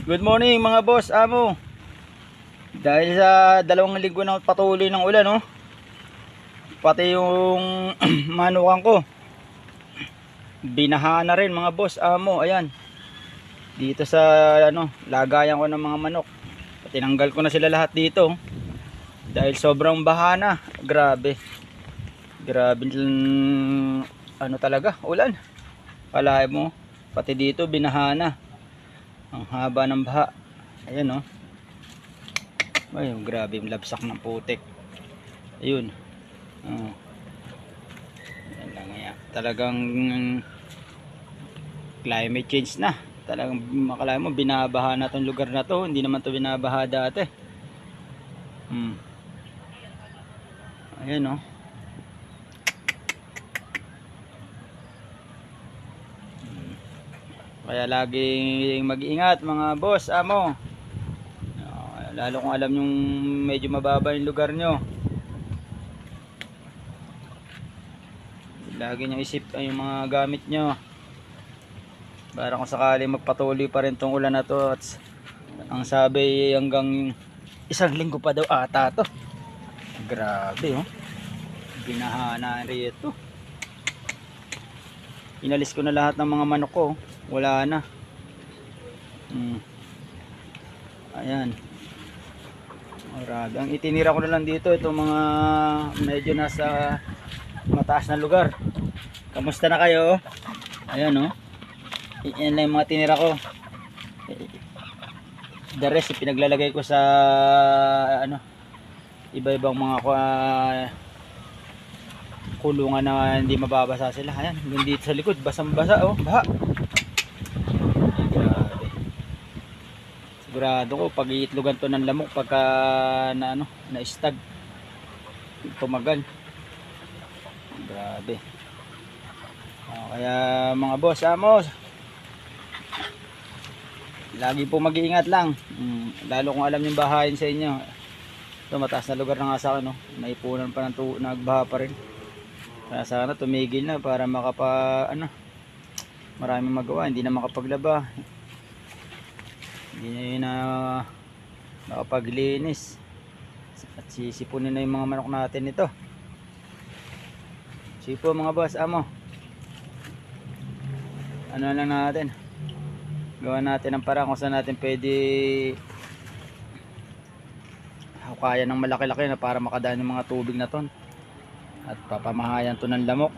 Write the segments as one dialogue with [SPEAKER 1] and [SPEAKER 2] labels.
[SPEAKER 1] Good morning mga boss, amo. Dahil sa 2 linggo na patuloy ng ulan, no? Pati yung manukan ko binaha na rin mga boss, amo. Ayan. Dito sa lagayan ko ng mga manok. Tinanggal ko na sila lahat dito. Dahil sobrang baha na. Grabe. Grabe talaga, ulan. Kalahin mo, pati dito binaha na. Ang haba ng baha. Ayan, oh. Ay, grabe yung labsak ng putik. Ayun. Oh. Ayan lang yan. Talagang climate change na. Talagang makalain mo, binabaha na tong lugar na to. Hindi naman to binabaha dati. Ayan, oh. Kaya laging mag-iingat mga boss, amo. Lalo kung alam yung medyo mababa yung lugar nyo. Lagi nyo isip yung mga gamit nyo. Para kung sakali magpatuloy pa rin tong ulan na to. At ang sabi hanggang 1 linggo pa daw ata to. Grabe, oh. Binaha na rito. Inalis ko na lahat ng mga manok ko. Wala na. Ayan. Grabe. Ang itinira ko na lang dito itong mga medyo nasa mataas na lugar. Kamusta na kayo? Ayan, oh. Yan lang yung mga tinira ko. The rest pinaglalagay ko sa iba-ibang mga kulungan na hindi mababasa sila. Ayan, hanggang dito sa likod basang-basa, oh. Baha. Grabe. Sigurado ko pag iitlogan to ng lamok pagka na-stag, tumagal. Grabe. Kaya mga boss, amos, lagi po mag-iingat lang. Lalo kung alam yung bahayin sa inyo. Ito mataas na lugar na nga sa akin, no? Naipunan pa ng nagbaha pa rin. Kaya sana tumigil na para maraming magawa. Hindi na makapaglaba, hindi na makapaglinis, at sisipunin na yung mga manok natin ito. Sipo mga boss, amo. Ano lang natin, gawa natin ang parang kung saan natin pwede kaya ng malaki-laki na para makadaan yung mga tubig na ton at papamahayan to ng lamok.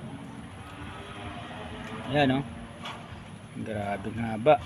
[SPEAKER 1] Ayan, oh. Grabe nga ba.